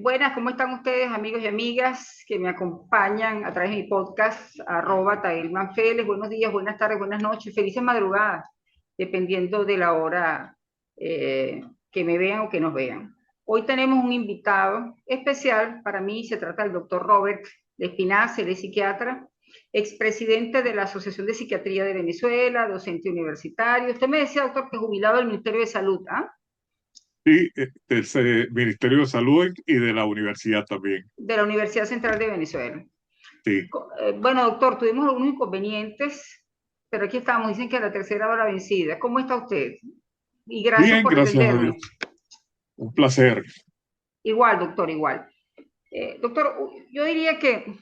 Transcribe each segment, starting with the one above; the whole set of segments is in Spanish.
Buenas, ¿cómo están ustedes, amigos y amigas que me acompañan a través de mi podcast, @taelmanfeles? Buenos días, buenas tardes, buenas noches, felices madrugadas, dependiendo de la hora eh, que me vean o que nos vean. Hoy tenemos un invitado especial, para mí se trata del doctor Robert de Espinaza, él es psiquiatra, expresidente de la Asociación de Psiquiatría de Venezuela, docente universitario. Usted me decía, doctor, que jubilado del Ministerio de Salud, ¿ah? Sí, del Ministerio de Salud y de la universidad también. De la Universidad Central de Venezuela. Sí. Bueno, doctor, tuvimos algunos inconvenientes, pero aquí estamos. Dicen que a la tercera hora vencida. ¿Cómo está usted? Y gracias Bien, por gracias a Dios. atendernos. Un placer. Igual, doctor, igual. Doctor, yo diría que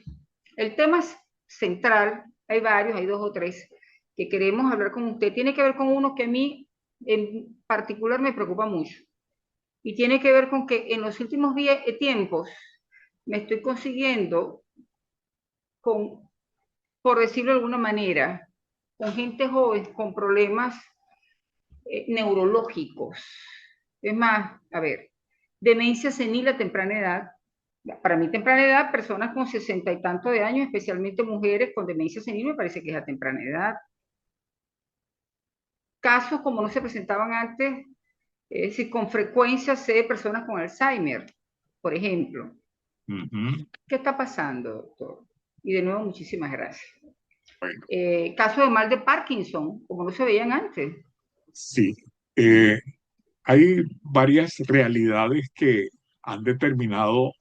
el tema central, hay varios, hay dos o tres, que queremos hablar con usted. Tiene que ver con uno que a mí en particular me preocupa mucho. Y tiene que ver con que en los últimos tiempos me estoy consiguiendo con, por decirlo de alguna manera, con gente joven con problemas neurológicos. Es más, a ver, demencia senil a temprana edad. Para mí, temprana edad, personas con 60 y tanto de años, especialmente mujeres con demencia senil, me parece que es a temprana edad. Casos como no se presentaban antes, es decir, con frecuencia sé de personas con Alzheimer, por ejemplo. Ujú. ¿Qué está pasando, doctor? Y de nuevo, muchísimas gracias. Bueno, Casos de mal de Parkinson, como no se veían antes. sí. Eh, Hay varias realidades que han determinado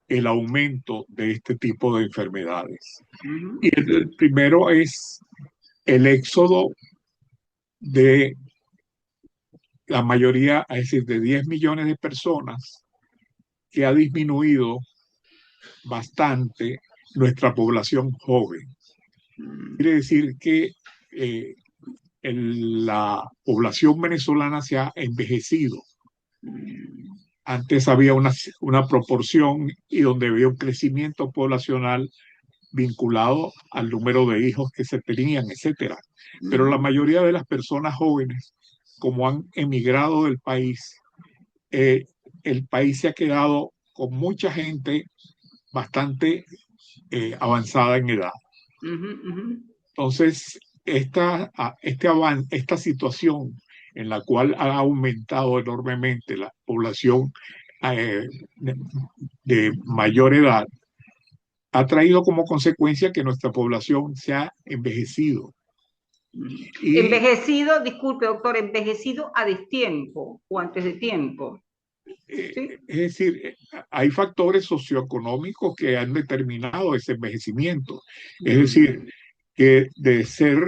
el aumento de este tipo de enfermedades. Uh -huh. Y el primero es el éxodo de la mayoría, es decir, de 10 millones de personas, que ha disminuido bastante nuestra población joven. Quiere decir que eh, la población venezolana se ha envejecido. Antes había una proporción y donde había un crecimiento poblacional vinculado al número de hijos que se tenían, etcétera. Pero la mayoría de las personas jóvenes, como han emigrado del país, eh, el país se ha quedado con mucha gente bastante avanzada en edad. Uh -huh, uh -huh. Entonces, esta situación en la cual ha aumentado enormemente la población eh, de, de mayor edad, ha traído como consecuencia que nuestra población se ha envejecido. Y Envejecido, disculpe, doctor, envejecido a destiempo o antes de tiempo. ¿Sí? es decir, hay factores socioeconómicos que han determinado ese envejecimiento. Es decir, que de ser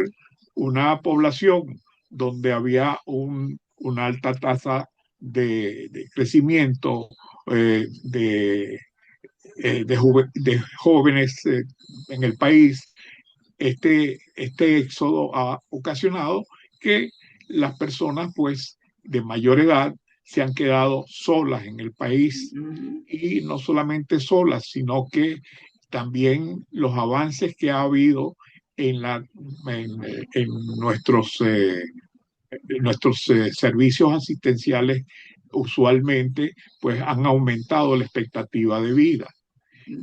una población donde había una alta tasa de crecimiento de jóvenes en el país, este éxodo ha ocasionado que las personas pues de mayor edad se han quedado solas en el país, y no solamente solas, sino que también los avances que ha habido en, en nuestros, servicios asistenciales usualmente pues han aumentado la expectativa de vida.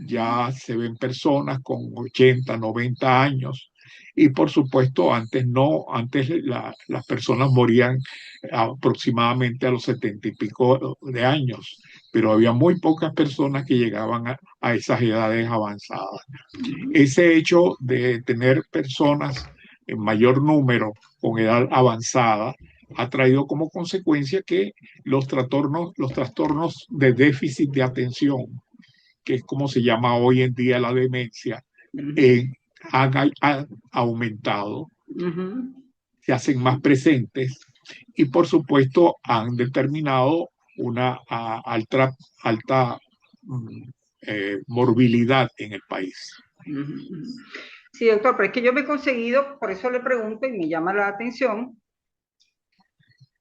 Ya se ven personas con 80, 90 años. Y por supuesto, antes no, antes las personas morían aproximadamente a los 70 y pico de años, pero había muy pocas personas que llegaban a esas edades avanzadas. Ese hecho de tener personas en mayor número con edad avanzada ha traído como consecuencia que los trastornos de déficit de atención, que es como se llama hoy en día la demencia, eh, han aumentado, se hacen más presentes y por supuesto han determinado una alta mm, morbilidad en el país. Sí, doctor, pero es que yo me he conseguido, por eso le pregunto y me llama la atención,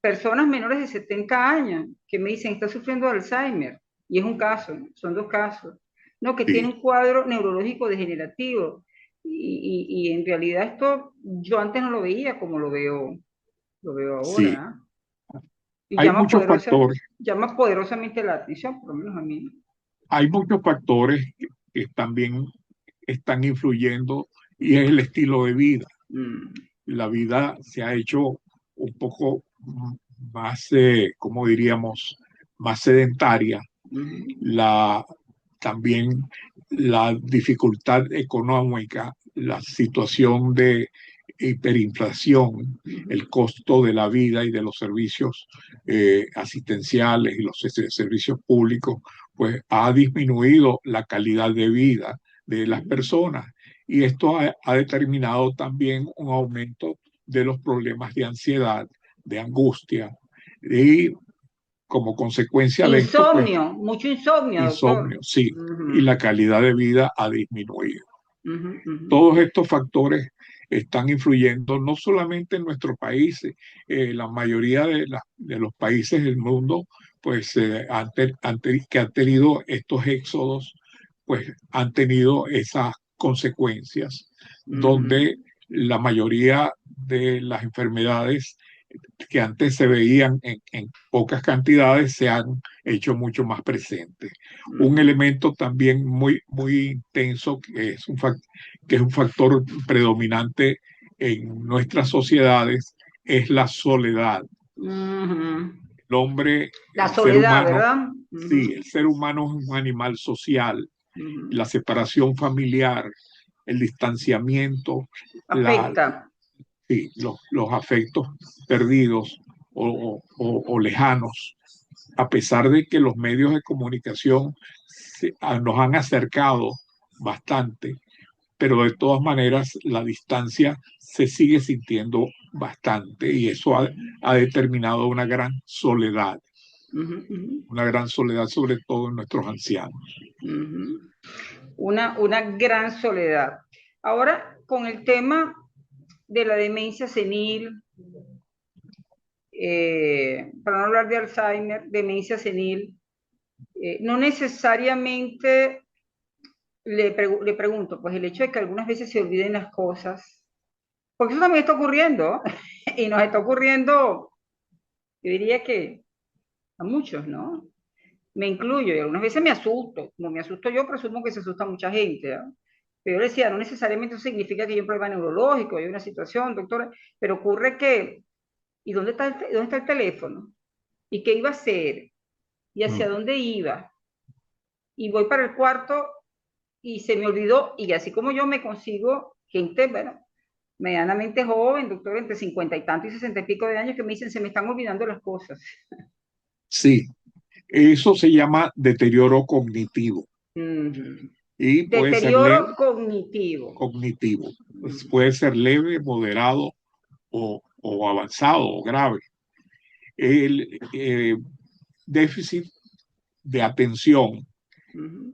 personas menores de 70 años que me dicen está sufriendo de Alzheimer, y es un caso, son dos casos, no, que tiene Sí. un cuadro neurológico degenerativo, y en realidad esto yo antes no lo veía como lo veo Sí, ahora, ¿eh? Y hay muchos factores. llama poderosamente la atención, por lo menos a mí. hay muchos factores que también están influyendo y es el estilo de vida. Mm, La vida se ha hecho un poco más, ¿cómo diríamos?, más sedentaria. mm, La, también la dificultad económica, la situación de hiperinflación, el mm, costo de la vida y de los servicios asistenciales y los servicios públicos, pues ha disminuido la calidad de vida de las mm. personas. Y esto ha determinado también un aumento de los problemas de ansiedad, de angustia, y como consecuencia de esto, pues Insomnio, mucho insomnio, doctor. insomnio, sí, y Ujú, la calidad de vida ha disminuido. ujú, ujú, Todos estos factores están influyendo no solamente en nuestro país, la mayoría de los países del mundo, pues que han tenido estos éxodos, pues han tenido esas consecuencias, ujú, donde la mayoría de las enfermedades que antes se veían en pocas cantidades se han hecho mucho más presentes. Un ujú, elemento también muy intenso que es un factor predominante en nuestras sociedades es la soledad. ujú. El hombre, La el ser soledad, humano, ¿verdad? sí, Ujú, el ser humano es un animal social. ujú. La separación familiar, el distanciamiento, la, Afecta. sí, los afectos perdidos o lejanos, a pesar de que los medios de comunicación nos han acercado bastante, pero de todas maneras la distancia se sigue sintiendo bastante y eso ha determinado Ujú, ujú, una gran soledad sobre todo en nuestros ancianos. ujú. Una gran soledad. Ahora, con el tema de la demencia senil, para no hablar de Alzheimer, demencia senil, no necesariamente le pregunto, pues el hecho de que algunas veces se olviden las cosas, porque eso también está ocurriendo, y nos está ocurriendo, yo diría que a muchos, ¿no? Me incluyo, y algunas veces me asusto, no me asusto yo, presumo que se asusta mucha gente, ¿no? Pero yo decía, no necesariamente eso significa que hay un problema neurológico, hay una situación, doctora, pero ocurre que, ¿y dónde está el teléfono? ¿Y qué iba a hacer? ¿Y hacia Mm. dónde iba? Y voy para el cuarto y se me olvidó, y así como yo me consigo gente, bueno, medianamente joven, doctor, entre 50 y tanto y 60 y pico de años, que me dicen, se me están olvidando las cosas. Sí, eso se llama deterioro cognitivo Uh-huh. y puede ser leve, Deterioro cognitivo. cognitivo. Pues Uh-huh. puede ser leve, moderado o avanzado o grave. El déficit de atención Uh-huh.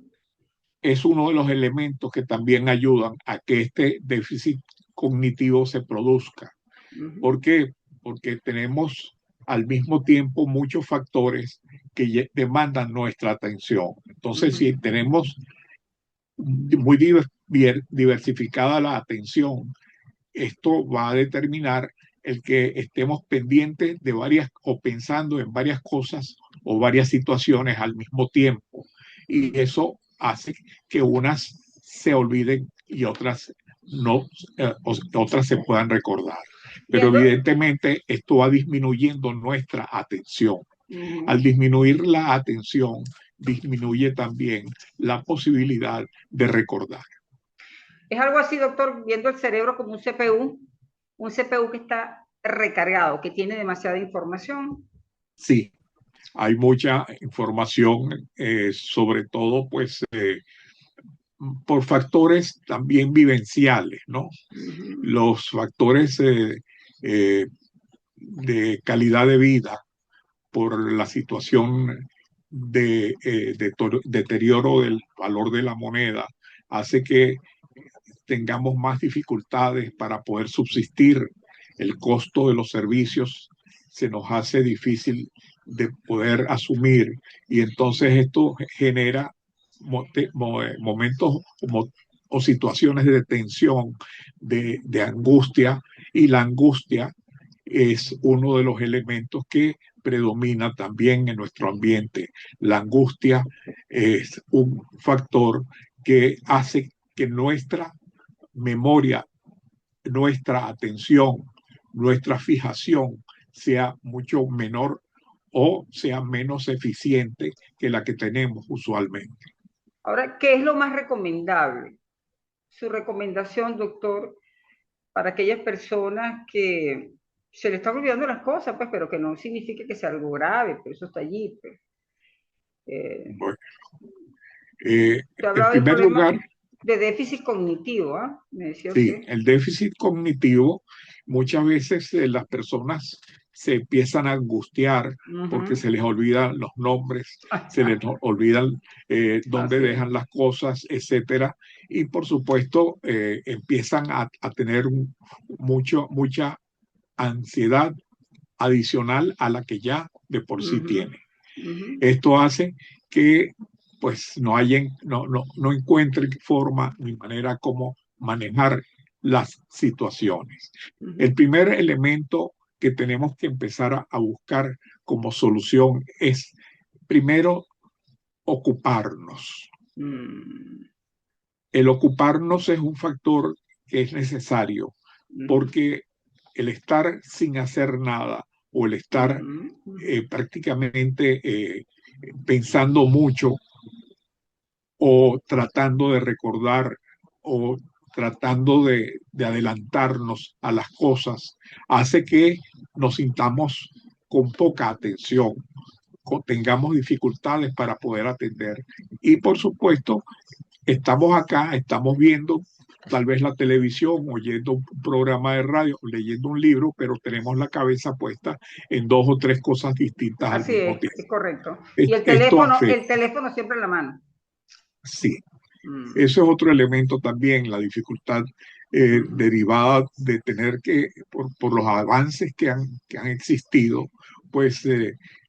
es uno de los elementos que también ayudan a que este déficit cognitivo se produzca. Uh-huh. ¿Por qué? Porque tenemos al mismo tiempo muchos factores que demandan nuestra atención. Entonces, Uh-huh. si tenemos muy diversificada la atención, esto va a determinar el que estemos pendientes de varias o pensando en varias cosas o varias situaciones al mismo tiempo. Y eso hace que unas se olviden y otras no, otras se puedan recordar. Pero Viendo, evidentemente esto va disminuyendo nuestra atención. Al uh-huh, disminuir la atención, disminuye también la posibilidad de recordar. es algo así, doctor, viendo el cerebro como un CPU que está recargado, que tiene demasiada información. Sí, hay mucha información, sobre todo pues por factores también vivenciales, ¿no? Uh-huh. Los factores eh, de calidad de vida por la situación de deterioro del valor de la moneda hace que tengamos más dificultades para poder subsistir. El costo de los servicios se nos hace difícil de poder asumir y entonces esto genera momentos o situaciones de tensión, angustia, y la angustia es uno de los elementos que predomina también en nuestro ambiente. La angustia es un factor que hace que nuestra memoria, nuestra atención, nuestra fijación sea mucho menor o sea menos eficiente que la que tenemos usualmente. Ahora, ¿qué es lo más recomendable? Su recomendación, doctor, para aquellas personas que se le están olvidando las cosas, pues, pero que no significa que sea algo grave, pero eso está allí, pues. Eh, Bueno, Usted en hablaba de un primer problema lugar, de déficit cognitivo, ¿ah? Me decía sí, usted. el déficit cognitivo, muchas veces las personas se empiezan a angustiar porque Ujú. se les olvidan los nombres, se les olvidan dónde Así es. dejan las cosas, etcétera. Y por supuesto, empiezan a tener mucha ansiedad adicional a la que ya de por sí Ujú, tienen. ujú, Esto hace que pues no encuentren forma ni manera como manejar las situaciones. ujú. El primer elemento que tenemos que empezar a buscar como solución es primero ocuparnos. Mm, El ocuparnos es un factor que es necesario ujú, porque el estar sin hacer nada o el estar ujú, ujú, prácticamente pensando mucho o tratando de recordar o tratando de adelantarnos a las cosas, hace que nos sintamos con poca atención, tengamos dificultades para poder atender. Y por supuesto, estamos acá, estamos viendo tal vez la televisión, oyendo un programa de radio, leyendo un libro, pero tenemos la cabeza puesta en dos o tres cosas distintas al así mismo tiempo. es correcto. Y Esto el afecta, teléfono siempre en la mano. sí. Mm, Eso es otro elemento también, la dificultad ujú, derivada de tener que, por los avances que han existido, pues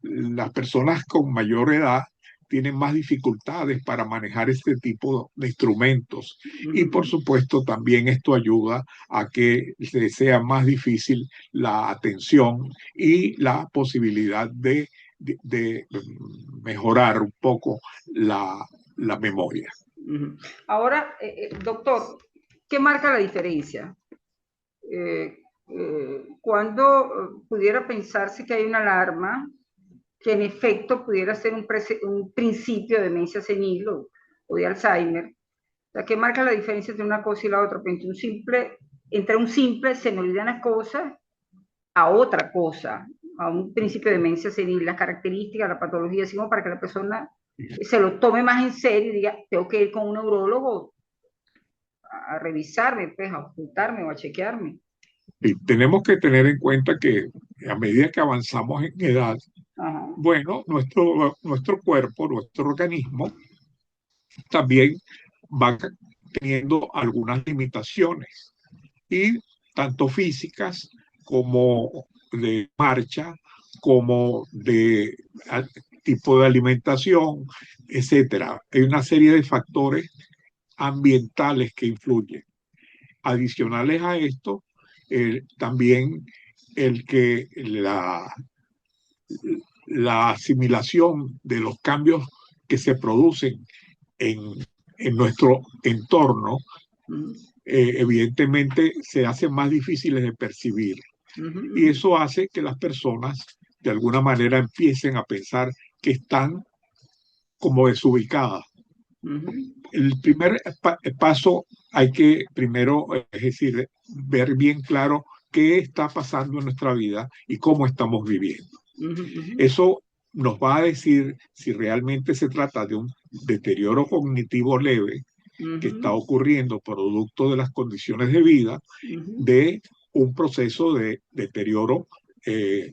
las personas con mayor edad tienen más dificultades para manejar este tipo de instrumentos. Y por ujú, supuesto también esto ayuda a que sea más difícil la atención y la posibilidad de mejorar un poco la memoria. ujú. Ahora, doctor, ¿qué marca la diferencia? Cuando pudiera pensarse que hay una alarma que en efecto pudiera ser un principio de demencia senil o de Alzheimer. O sea, ¿qué marca la diferencia entre una cosa y la otra? Pues entre un simple se me olvidan las cosas a otra cosa, a un principio de demencia senil, las características, la patología, así como para que la persona se lo tome más en serio y diga, tengo que ir con un neurólogo a revisarme, pues, a ocultarme o a chequearme. Y tenemos que tener en cuenta que a medida que avanzamos en edad, Ajá. bueno, nuestro cuerpo, nuestro organismo también va teniendo algunas limitaciones y tanto físicas como de marcha, como de tipo de alimentación, etcétera. Hay una serie de factores ambientales que influyen. Adicionales a esto, también el que la asimilación de los cambios que se producen en, en nuestro entorno, Uh-huh. evidentemente se hacen más difíciles de percibir. Uh-huh. Y Uh-huh. eso hace que las personas de alguna manera empiecen a pensar que están como desubicadas. Uh-huh. El primer paso hay que primero, es decir, ver bien claro qué está pasando en nuestra vida y cómo estamos viviendo. Uh-huh. Eso nos va a decir si realmente se trata de un deterioro cognitivo leve que está Uh-huh. ocurriendo producto de las condiciones de vida, Uh-huh. de un proceso de deterioro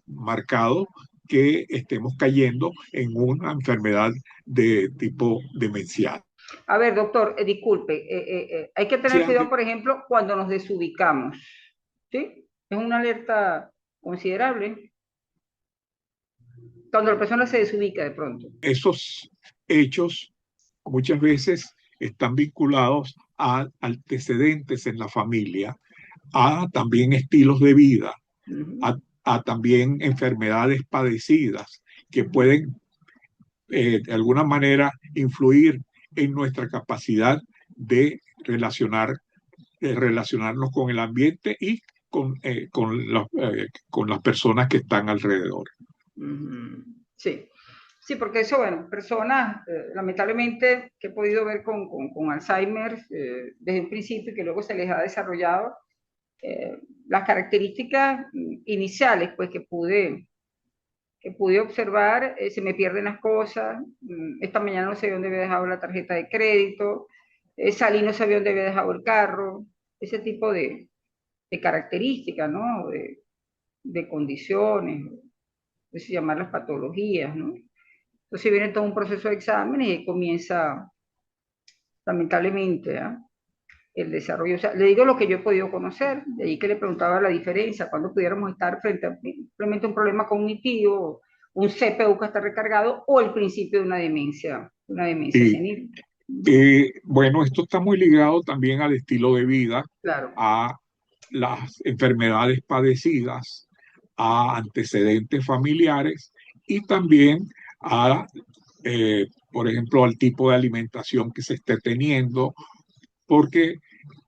marcado, que estemos cayendo en una enfermedad de tipo demencial. A ver, doctor, disculpe, hay que tener cuidado, De por ejemplo, cuando nos desubicamos, ¿sí? Es una alerta considerable cuando la persona se desubica de pronto. esos hechos muchas veces están vinculados a antecedentes en la familia, a también estilos de vida, Uh a, -huh. a también enfermedades padecidas que pueden de alguna manera influir en nuestra capacidad de relacionarnos con el ambiente y con las personas que están alrededor. Sí, sí, porque eso, bueno, personas, lamentablemente, que he podido ver con Alzheimer desde un principio y que luego se les ha desarrollado, las características iniciales, pues, que pude observar, se me pierden las cosas, esta mañana no sé dónde había dejado la tarjeta de crédito, salí no sabía dónde había dejado el carro, ese tipo de características, ¿no? De condiciones, de llamarlas patologías, ¿no? Entonces viene todo un proceso de exámenes y comienza, lamentablemente, ¿eh? El desarrollo. O sea, le digo lo que yo he podido conocer, de ahí que le preguntaba la diferencia, cuando pudiéramos estar frente a simplemente un problema cognitivo, un CPU que está recargado o el principio de una demencia Y senil. bueno, esto está muy ligado también al estilo de vida, Claro, a las enfermedades padecidas, a antecedentes familiares y también a, por ejemplo, al tipo de alimentación que se esté teniendo, porque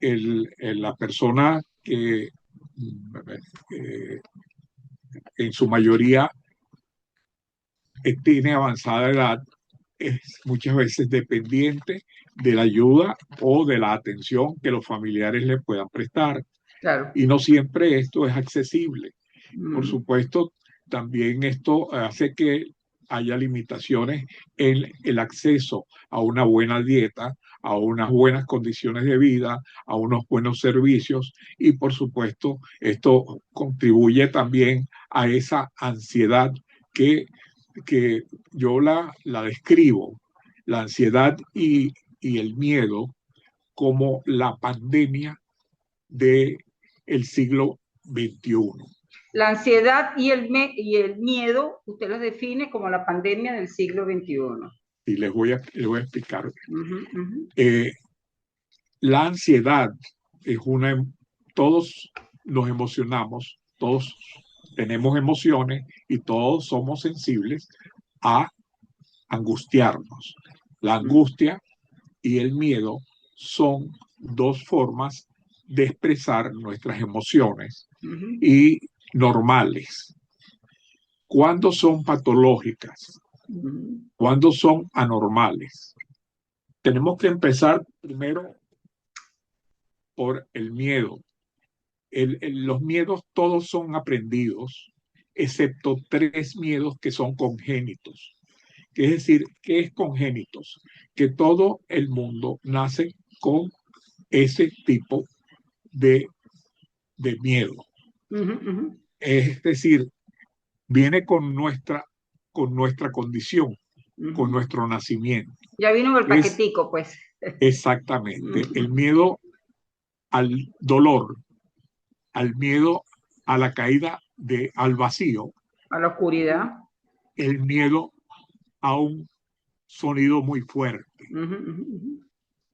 la persona que eh, en su mayoría tiene avanzada edad es muchas veces dependiente de la ayuda o de la atención que los familiares le puedan prestar. claro. Y no siempre esto es accesible. Por Mm, supuesto, también esto hace que haya limitaciones en el acceso a una buena dieta, a unas buenas condiciones de vida, a unos buenos servicios y por supuesto esto contribuye también a esa ansiedad que, que yo la describo, la ansiedad y el miedo como la pandemia del siglo XXI. La ansiedad y el miedo, usted los define como la pandemia del siglo XXI. Y les voy a explicar. Ujú, ujú. Eh, la ansiedad es todos nos emocionamos, todos tenemos emociones y todos somos sensibles a angustiarnos. La angustia y el miedo son dos formas de expresar nuestras emociones Uh-huh. y normales. ¿Cuándo son patológicas? Uh-huh. ¿Cuándo son anormales? Tenemos que empezar primero por el miedo. Los miedos todos son aprendidos, excepto tres miedos que son congénitos. Es decir, ¿qué es congénitos? Que todo el mundo nace con ese tipo de, de miedo. Uh-huh. Uh-huh. Es decir, viene con nuestra condición, con Uh-huh. nuestro nacimiento. Ya vino el Es paquetico, pues. exactamente el Uh-huh. miedo al dolor, al miedo a la caída al vacío, A la oscuridad. el miedo a un sonido muy fuerte. Uh-huh. Uh-huh.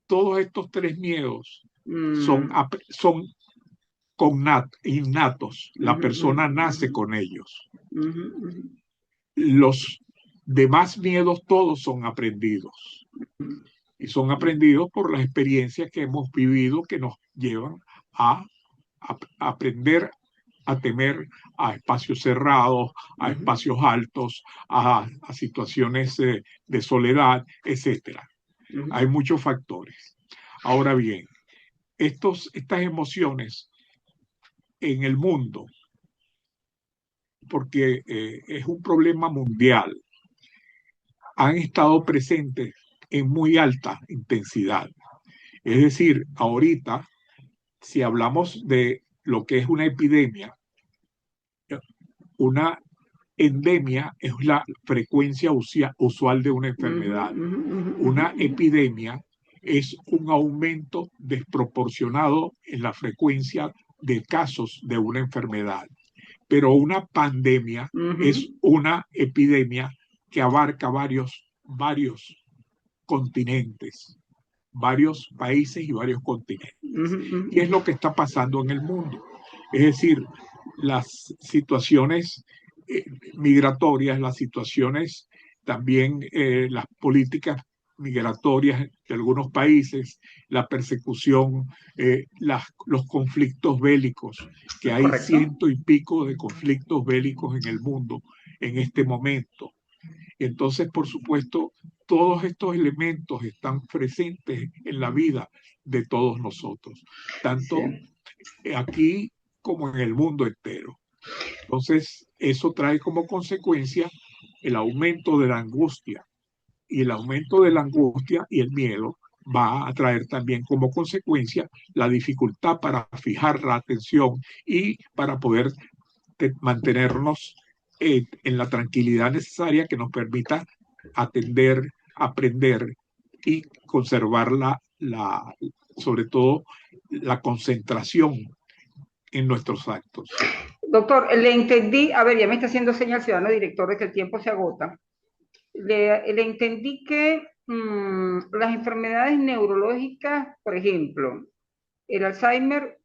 Todos estos tres miedos son, Uh-huh. son innatos. La persona nace Uh-huh. con ellos. Uh-huh. Los demás miedos todos son aprendidos. Y son aprendidos por las experiencias que hemos vivido que nos llevan a aprender a temer a espacios cerrados, a Uh-huh. espacios altos, a situaciones de soledad, etcétera. Hay Uh-huh. muchos factores. Ahora bien, estas emociones en el mundo, porque es un problema mundial, han estado presentes en muy alta intensidad. Es decir, ahorita, si hablamos de lo que es una endemia es la frecuencia usual de una Uh-huh. enfermedad. Uh-huh. Una epidemia es un aumento desproporcionado en la frecuencia de casos de una enfermedad. Pero una pandemia Uh-huh. es una epidemia que abarca varios continentes, varios países y varios continentes. Uh-huh. Y es lo que está pasando en el mundo. Es decir, las situaciones eh, migratorias, las situaciones también, las políticas migratorias de algunos países, la persecución, los conflictos bélicos, que hay ¿Correcto? ciento y pico de conflictos bélicos en el mundo en este momento. Entonces, por supuesto, todos estos elementos están presentes en la vida de todos nosotros, tanto Sí. aquí como en el mundo entero. Entonces, eso trae como consecuencia el aumento de la angustia, y el aumento de la angustia y el miedo va a traer también como consecuencia la dificultad para fijar la atención y para poder mantenernos en la tranquilidad necesaria que nos permita atender, aprender y conservar sobre todo la concentración en nuestros actos. Doctor, le entendí, a ver, ya me está haciendo señal ciudadano director de que el tiempo se agota. Le entendí que las enfermedades neurológicas, por ejemplo, el Alzheimer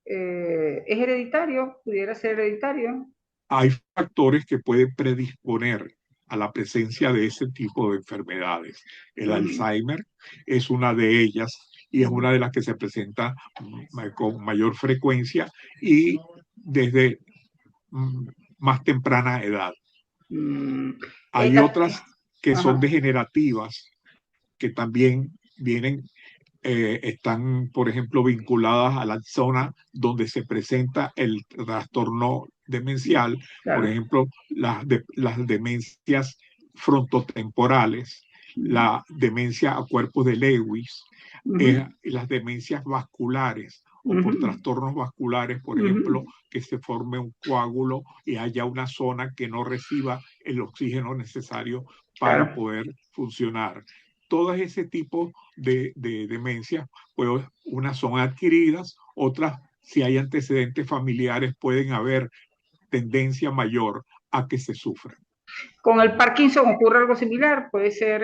es hereditario, pudiera ser hereditario. Hay factores que pueden predisponer a la presencia de ese tipo de enfermedades. El Ujú, Alzheimer es una de ellas y es una de las que se presenta con mayor frecuencia y desde mm, más temprana edad. mm, Hay otras que son ajá, degenerativas, que también están, por ejemplo, vinculadas a la zona donde se presenta el trastorno demencial, por claro. ejemplo, las demencias frontotemporales, la demencia a cuerpos de Lewis, Ujú, las demencias vasculares o por ujú, trastornos vasculares, por ejemplo, ujú, que se forme un coágulo y haya una zona que no reciba el oxígeno necesario para claro. poder funcionar. Todo ese tipo de demencias, pues unas son adquiridas, otras, si hay antecedentes familiares, pueden haber tendencia mayor a que se sufran. Con el Parkinson ocurre algo similar, puede ser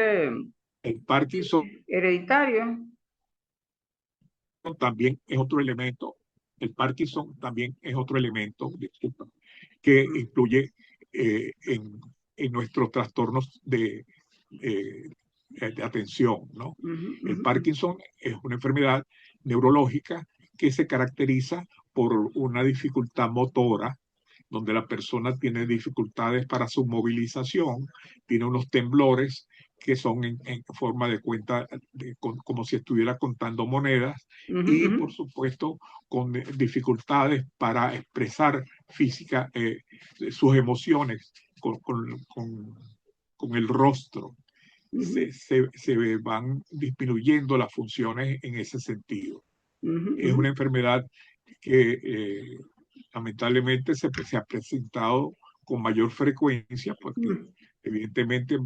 El Parkinson hereditario. también es otro elemento, el Parkinson también es otro elemento, disculpa, que incluye en nuestros trastornos eh, de atención, ¿no? Ujú, El ujú, Parkinson es una enfermedad neurológica que se caracteriza por una dificultad motora, donde la persona tiene dificultades para su movilización, tiene unos temblores que son en forma de cuenta, como si estuviera contando monedas, ujú, y ujú. por supuesto con dificultades para expresar física sus emociones con el rostro. Ujú, Se van disminuyendo las funciones en ese sentido. ujú, Es ujú. una enfermedad que lamentablemente se ha presentado con mayor frecuencia porque Mm. evidentemente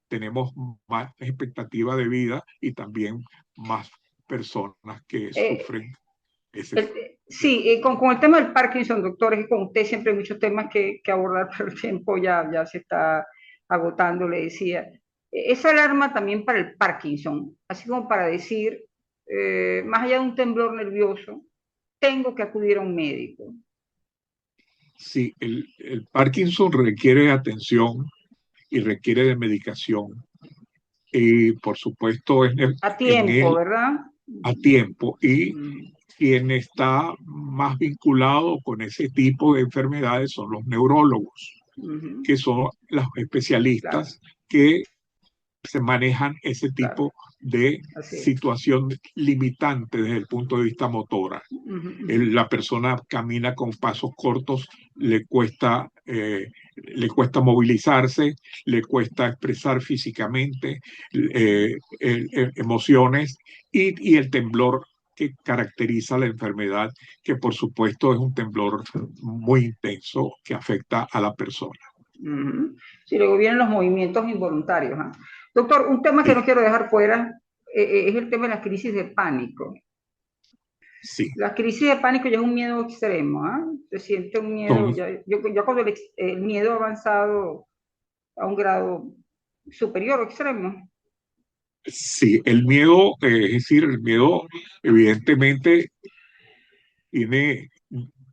tenemos más expectativa de vida y también más personas que Eh, sufren ese. sí, con el tema del Parkinson, doctor, es que con usted siempre hay muchos temas que abordar, pero el tiempo ya se está agotando, le decía. Esa alarma también para el Parkinson, así como para decir, más allá de un temblor nervioso, tengo que acudir a un médico. Sí, el Parkinson requiere atención y requiere de medicación. Y por supuesto A en tiempo, él ¿verdad? a tiempo. Y Mm, quien está más vinculado con ese tipo de enfermedades son los neurólogos, ujú, que son los claro, especialistas que se manejan ese claro, tipo de así es. situación limitante desde el punto de vista motora. Ujú, ujú, La persona camina con pasos cortos, le cuesta movilizarse, le cuesta expresar físicamente emociones y el temblor que caracteriza la enfermedad, que por supuesto es un temblor muy intenso que afecta a la persona. ujú. Sí, luego vienen los movimientos involuntarios. ¿Ah? Doctor, un tema que Sí, no quiero dejar fuera es el tema de la crisis de pánico. sí. La crisis de pánico ya es un miedo extremo, ¿ah? Se siente un Son, miedo, ya cuando el miedo ha avanzado a un grado superior o extremo. sí, el miedo, es decir, el miedo evidentemente tiene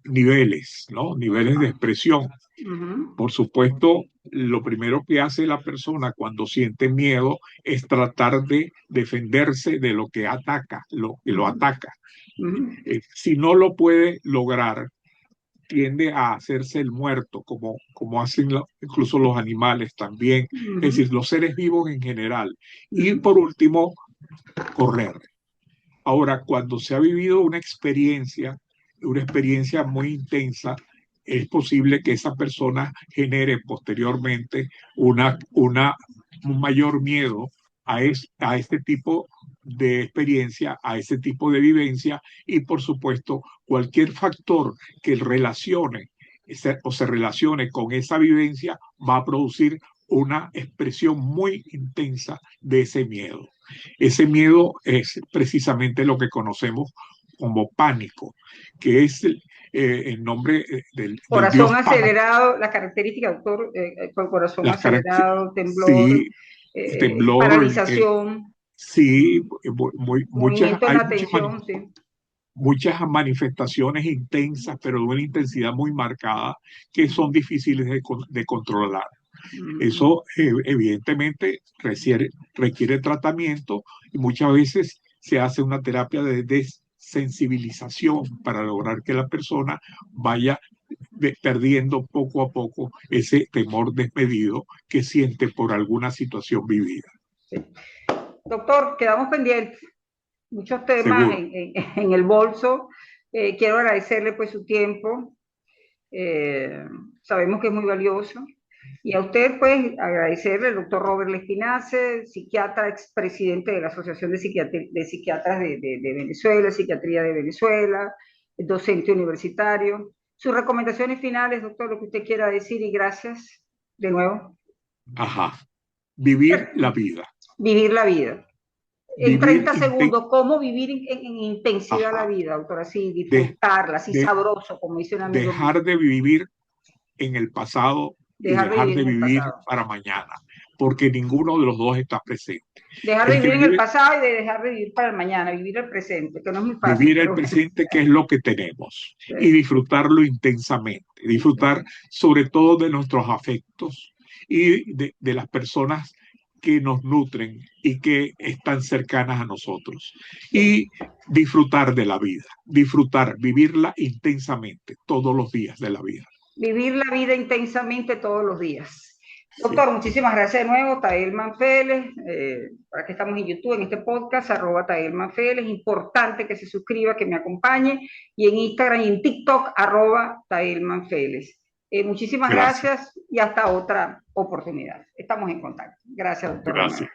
niveles, ¿no? Niveles de expresión. Ujú, Por supuesto, lo primero que hace la persona cuando siente miedo es tratar de defenderse de lo que ataca, lo que lo ujú, ataca. ujú, Si no lo puede lograr, tiende a hacerse el muerto, como hacen incluso los animales también, es ujú, decir, los seres vivos en general. Y ujú, por último, correr. Ahora, cuando se ha vivido una experiencia muy intensa, es posible que esa persona genere posteriormente un mayor miedo a este tipo de experiencia, a ese tipo de vivencia y por supuesto cualquier factor que se relacione con esa vivencia va a producir una expresión muy intensa de ese miedo. Ese miedo es precisamente lo que conocemos como pánico, que es el nombre del Corazón dios Pan. acelerado, la característica, doctor, con corazón Las características, acelerado, temblor, sí, el temblor, paralización, sí, movimiento en hay la atención, sí. muchas manifestaciones intensas, pero de una intensidad muy marcada, que son difíciles de controlar. Mm, Eso evidentemente requiere tratamiento y muchas veces se hace una terapia de desensibilización para lograr que la persona vaya perdiendo poco a poco ese temor desmedido que siente por alguna situación vivida. sí. Doctor, quedamos pendientes. Muchos temas Seguro. en el bolso. Quiero agradecerle pues su tiempo. Eh, Sabemos que es muy valioso. Y a usted, pues, agradecerle al doctor Robert Lespinace, psiquiatra, expresidente de la Asociación de Psiquiatras de Venezuela, Psiquiatría de Venezuela, docente universitario. Sus recomendaciones finales, doctor, lo que usted quiera decir y gracias de nuevo. Ajá. Vivir la vida. Vivir la vida. En Vivir 30 segundos, ¿cómo vivir en intensidad la ajá. vida, doctor? Así, De, disfrutarla, así de sabroso, como dice un amigo mío. dejar de vivir en el pasado y Dejar de dejar vivir de en el vivir pasado. para mañana, porque ninguno de los dos está presente. Dejar de El que vivir en el vive, pasado y de dejar de vivir para el mañana, vivir el presente, que no es muy fácil, vivir el pero bueno. presente, que es lo que tenemos, y Sí, disfrutarlo intensamente, disfrutar sobre todo de nuestros afectos y de las personas que nos nutren y que están cercanas a nosotros. sí. Y disfrutar de la vida, disfrutar, vivirla intensamente todos los días de la vida. Vivir la vida intensamente todos los días. Sí, Doctor, muchísimas gracias de nuevo, Tael Manfélez, para que estamos en YouTube, en este podcast, @Tael Manfélez. Es importante que se suscriba, que me acompañe, y en Instagram y en TikTok, @Tael Manfélez. Muchísimas gracias, gracias y hasta otra oportunidad. Estamos en contacto. Gracias, doctor, de nuevo. gracias.